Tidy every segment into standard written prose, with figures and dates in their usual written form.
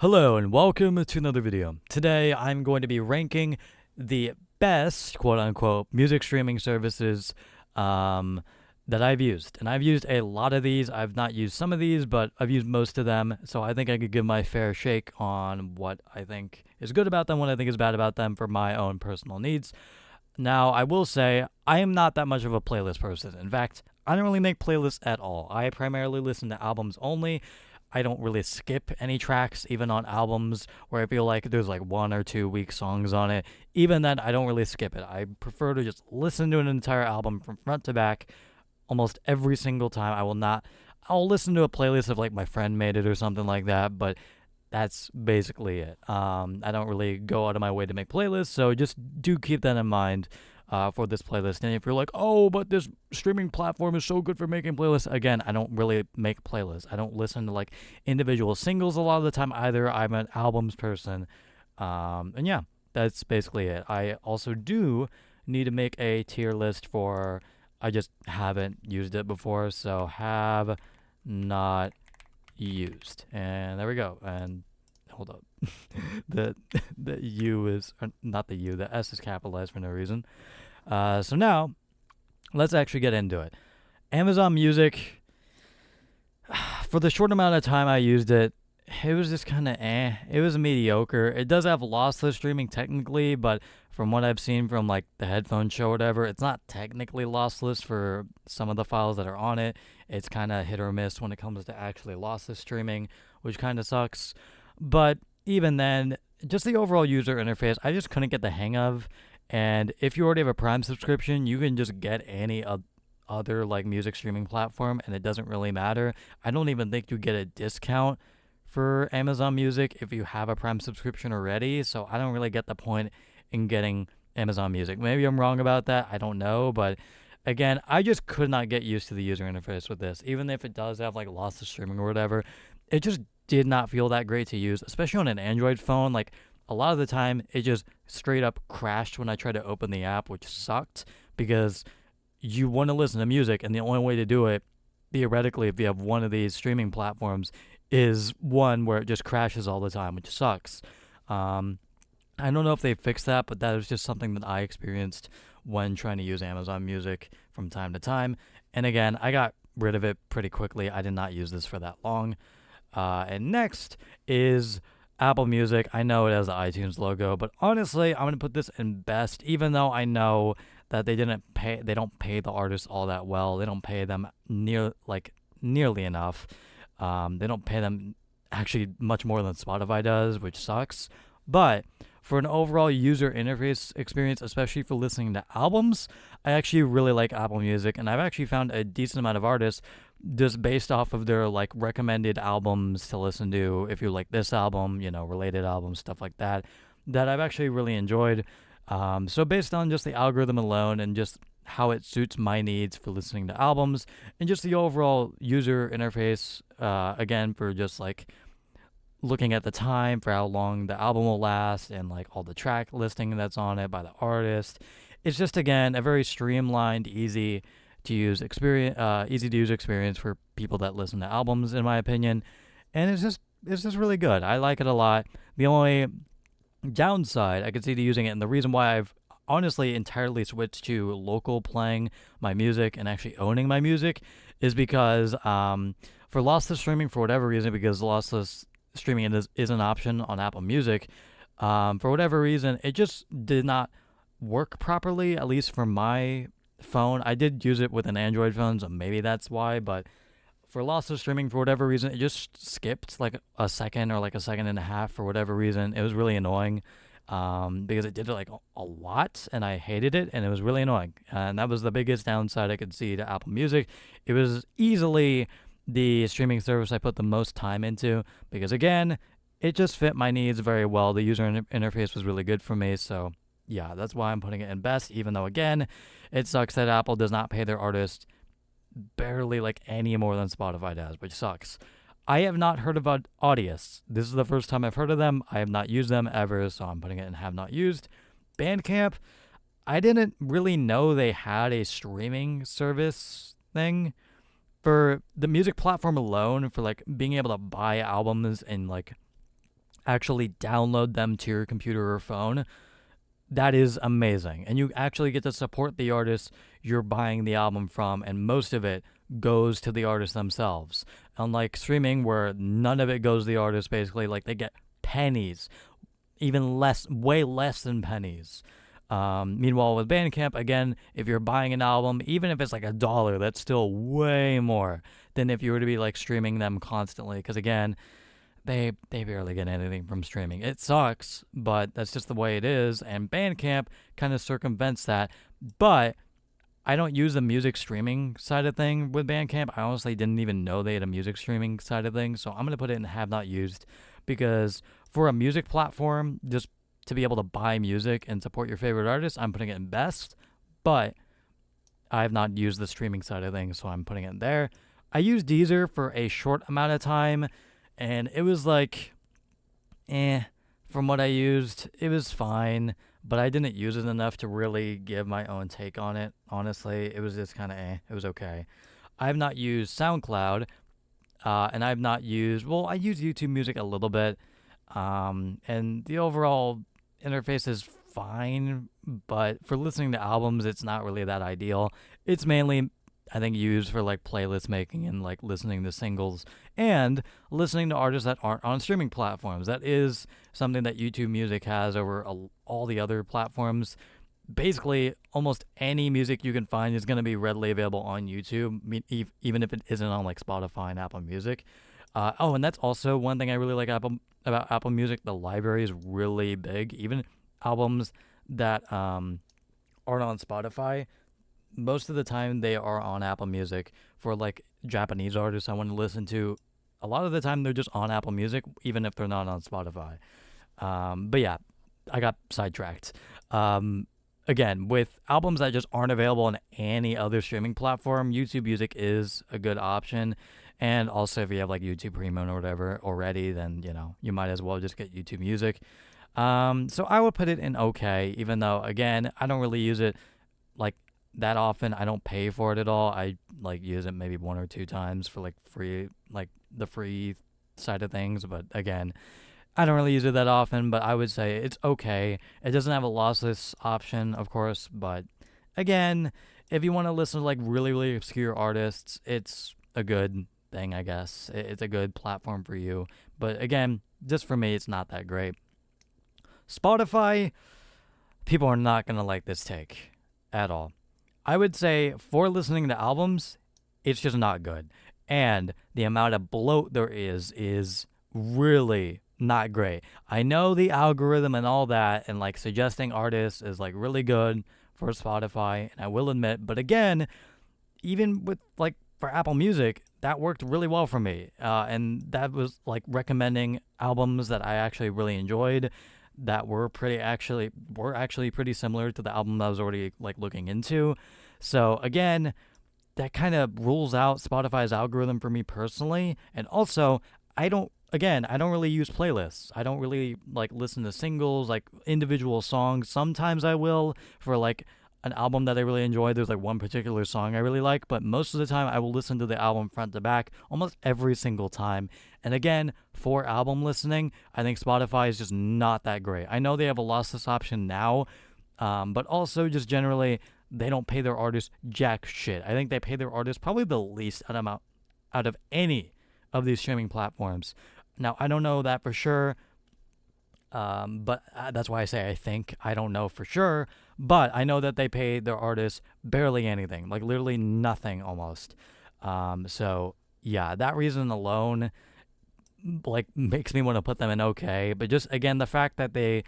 Hello and welcome to another video. Today I'm going to be ranking the best quote unquote music streaming services um, that I've used. And I've used a lot of these. I've not used some of these, but I've used most of them. So I think I could give my fair shake on what I think is good about them, what I think is bad about them for my own personal needs. Now, I will say I am not that much of a playlist person. In fact, I don't really make playlists at all. I primarily listen to albums only. I don't really skip any tracks, even on albums where I feel like there's like one or two weak songs on it. Even then, I don't really skip it. I prefer to just listen to an entire album from front to back almost every single time. I'll listen to a playlist if like my friend made it or something like that, but that's basically it. I don't really go out of my way to make playlists, so just do keep that in mind for this playlist. And if you're like, oh, but this streaming platform is so good for making playlists, again, I don't really make playlists. I don't listen to like individual singles a lot of the time either. I'm an albums person. And yeah, that's basically it. I also do need to make a tier list for, I just haven't used it before, so have not used. And there we go. And hold up. the the U is not the U, the S is capitalized for no reason. So now let's actually get into it. Amazon Music, for the short amount of time I used it, it was just kind of It was mediocre. It does have lossless streaming technically, but from what I've seen from like the headphone show or whatever, it's not technically lossless for some of the files that are on it. It's kind of hit or miss when it comes to actually lossless streaming, which kind of sucks. But even then, just the overall user interface, I just couldn't get the hang of. And if you already have a Prime subscription, you can just get any other like music streaming platform, and it doesn't really matter. I don't even think you get a discount for Amazon Music if you have a Prime subscription already. So I don't really get the point in getting Amazon Music. Maybe I'm wrong about that. I don't know, but again, I just could not get used to the user interface with this. Even if it does have like lots of streaming or whatever, it just did not feel that great to use, especially on an Android phone. Like a lot of the time, it just straight up crashed when I tried to open the app, which sucked because you want to listen to music, and the only way to do it, theoretically, if you have one of these streaming platforms, is one where it just crashes all the time, which sucks. Um, I don't know if they fixed that, but that was just something that I experienced when trying to use Amazon Music from time to time. And again, I got rid of it pretty quickly. I did not use this for that long. And next is Apple Music. I know it has the iTunes logo, but honestly, I'm gonna put this in best, even though I know that they don't pay the artists all that well. They don't pay them nearly enough. They don't pay them actually much more than Spotify does, which sucks. But for an overall user interface experience, especially for listening to albums, I actually really like Apple Music, and I've actually found a decent amount of artists just based off of their like recommended albums to listen to. If you like this album, related albums, stuff like that, that I've actually really enjoyed. So based on just the algorithm alone and just how it suits my needs for listening to albums and just the overall user interface, again, for just like looking at the time for how long the album will last and like all the track listing that's on it by the artist. It's just again a very streamlined, easy to use experience for people that listen to albums, in my opinion. And it's just really good. I like it a lot. The only downside I could see to using it, and the reason why I've honestly entirely switched to local playing my music and actually owning my music, is because for lossless streaming, for whatever reason, because lossless streaming is an option on Apple Music, for whatever reason, it just did not work properly, at least for my phone. I did use it with an Android phone, so maybe that's why, but for lossless streaming, for whatever reason, it just skipped like a second or like a second and a half for whatever reason. It was really annoying because it did it like a lot, and I hated it, and it was really annoying. And that was the biggest downside I could see to Apple Music. It was easily the streaming service I put the most time into because, again, it just fit my needs very well. The user interface was really good for me, so yeah, that's why I'm putting it in best, even though, again, it sucks that Apple does not pay their artists barely like any more than Spotify does, which sucks. I have not heard about Audius. This is the first time I've heard of them. I have not used them ever, so I'm putting it in have not used. Bandcamp, I didn't really know they had a streaming service thing. For the music platform alone, for like being able to buy albums and like actually download them to your computer or phone, that is amazing. And you actually get to support the artist you're buying the album from, and most of it goes to the artists themselves. Unlike streaming, where none of it goes to the artist, basically, like they get pennies, even less, way less than pennies. Meanwhile, with Bandcamp, again, if you're buying an album, even if it's like $1, that's still way more than if you were to be like streaming them constantly. Because again, they barely get anything from streaming. It sucks, but that's just the way it is. And Bandcamp kind of circumvents that. But I don't use the music streaming side of thing with Bandcamp. I honestly didn't even know they had a music streaming side of things. So I'm going to put it in have not used, because for a music platform, just to be able to buy music and support your favorite artist, I'm putting it in best. But I have not used the streaming side of things, so I'm putting it in there. I used Deezer for a short amount of time, and it was like, from what I used, it was fine, but I didn't use it enough to really give my own take on it. Honestly, it was just kind of it was okay. I have not used SoundCloud, and I've not used, I use YouTube Music a little bit, and the overall interface is fine, but for listening to albums, it's not really that ideal. It's mainly, I think, used for like playlist making and like listening to singles and listening to artists that aren't on streaming platforms. That is something that YouTube Music has over all the other platforms. Basically, almost any music you can find is going to be readily available on YouTube, even if it isn't on like Spotify and Apple Music. And that's also one thing I really like about Apple Music. The library is really big. Even albums that aren't on Spotify, most of the time they are on Apple Music. For like Japanese artists I want to listen to, a lot of the time they're just on Apple Music, even if they're not on Spotify. But yeah, I got sidetracked. Again, with albums that just aren't available on any other streaming platform, YouTube Music is a good option. And also, if you have like YouTube Premium or whatever already, then you might as well just get YouTube Music. So I would put it in okay, even though again I don't really use it like that often. I don't pay for it at all. I like use it maybe 1 or 2 times for like free, like the free side of things. But again, I don't really use it that often. But I would say it's okay. It doesn't have a lossless option, of course, but again, if you want to listen to like really, really obscure artists, it's a good thing, I guess. It's a good platform for you. But again, just for me, it's not that great. Spotify, people are not going to like this take at all. I would say for listening to albums, it's just not good. And the amount of bloat there is really not great. I know the algorithm and all that, and like suggesting artists is like really good for Spotify, and I will admit, but again, even with like for Apple Music, that worked really well for me. And that was like recommending albums that I actually really enjoyed, that were actually pretty similar to the album I was already like looking into. So again, that kind of rules out Spotify's algorithm for me personally. And also, I don't really use playlists. I don't really like listen to singles, like individual songs. Sometimes I will for like an album that I really enjoy. There's like one particular song I really like, but most of the time I will listen to the album front to back almost every single time. And again, for album listening, I think Spotify is just not that great. I know they have a lossless option now, but also just generally, they don't pay their artists jack shit. I think they pay their artists probably the least amount out of any of these streaming platforms. Now, I don't know that for sure, but that's why I say I think. I don't know for sure, but I know that they pay their artists barely anything, like literally nothing almost. So yeah, that reason alone like makes me want to put them in okay. But just again, the fact that they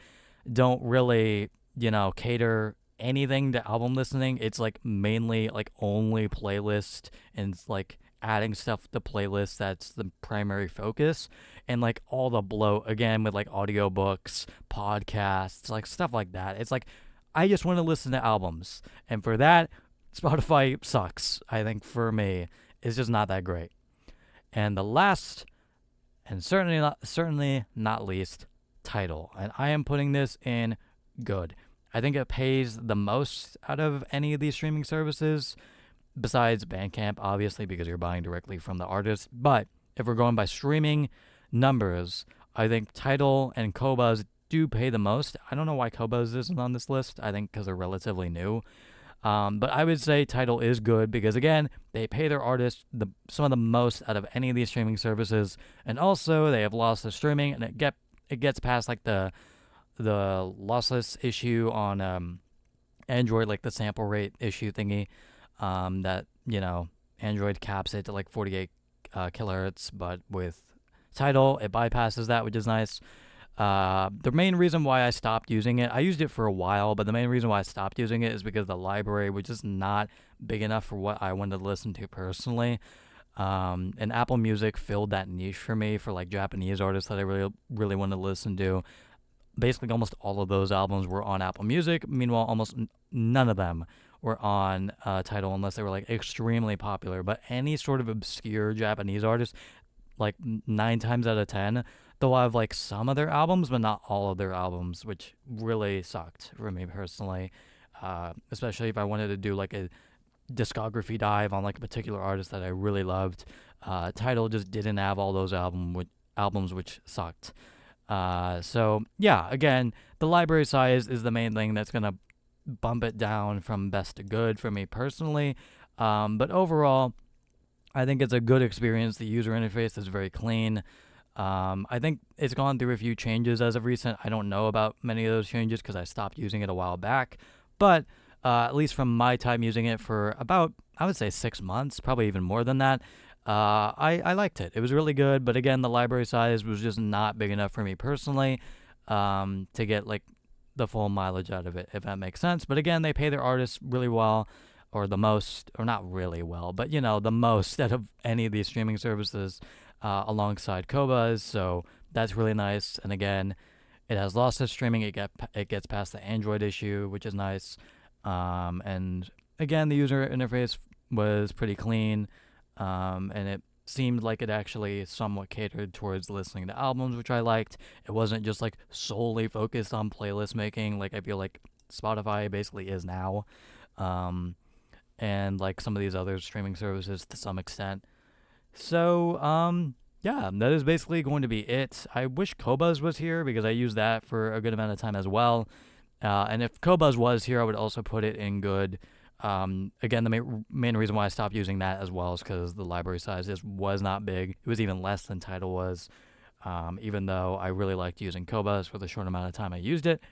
don't really, cater anything to album listening, it's like mainly like only playlist and like adding stuff to playlists, that's the primary focus. And like all the bloat again with like audiobooks, podcasts, like stuff like that. It's like I just want to listen to albums, and for that, Spotify sucks. I think for me, it's just not that great. And the last, and certainly not least, Tidal. And I am putting this in good. I think it pays the most out of any of these streaming services, besides Bandcamp, obviously, because you're buying directly from the artist. But if we're going by streaming numbers, I think Tidal and Qobuz do pay the most. I don't know why Qobuz isn't on this list. I think because they're relatively new. But I would say Tidal is good because again, they pay their artists some of the most out of any of these streaming services, and also they have lossless streaming, and it gets past like the lossless issue on Android, like the sample rate issue thingy, that Android caps it to like 48 kilohertz, but with Tidal it bypasses that, which is nice. The main reason why I stopped using it, I used it for a while, but the main reason why I stopped using it is because the library was just not big enough for what I wanted to listen to personally. And Apple Music filled that niche for me for like Japanese artists that I really, really wanted to listen to. Basically, almost all of those albums were on Apple Music. Meanwhile, almost none of them were on Tidal unless they were like extremely popular. But any sort of obscure Japanese artist, like 9 times out of 10, they'll have like some of their albums, but not all of their albums, which really sucked for me personally. Especially if I wanted to do like a discography dive on like a particular artist that I really loved. Tidal just didn't have all those albums, which sucked. So yeah, again, the library size is the main thing that's gonna bump it down from best to good for me personally. But overall, I think it's a good experience. The user interface is very clean. I think it's gone through a few changes as of recent. I don't know about many of those changes because I stopped using it a while back. But at least from my time using it for about, I would say 6 months, probably even more than that, I liked it. It was really good. But again, the library size was just not big enough for me personally to get like the full mileage out of it, if that makes sense. But again, they pay their artists really well, or the most, or not really well, but the most out of any of these streaming services. Alongside Qobuz, so that's really nice. And again, it has lossless streaming. It gets past the Android issue, which is nice. And again, the user interface was pretty clean, and it seemed like it actually somewhat catered towards listening to albums, which I liked. It wasn't just like solely focused on playlist making, like I feel like Spotify basically is now, and like some of these other streaming services to some extent. So, yeah, that is basically going to be it. I wish Qobuz was here because I used that for a good amount of time as well. And if Qobuz was here, I would also put it in good. Again, the main reason why I stopped using that as well is because the library size just was not big. It was even less than Tidal was, even though I really liked using Qobuz for the short amount of time I used it.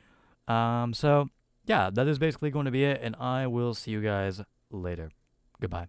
So, yeah, that is basically going to be it, and I will see you guys later. Goodbye.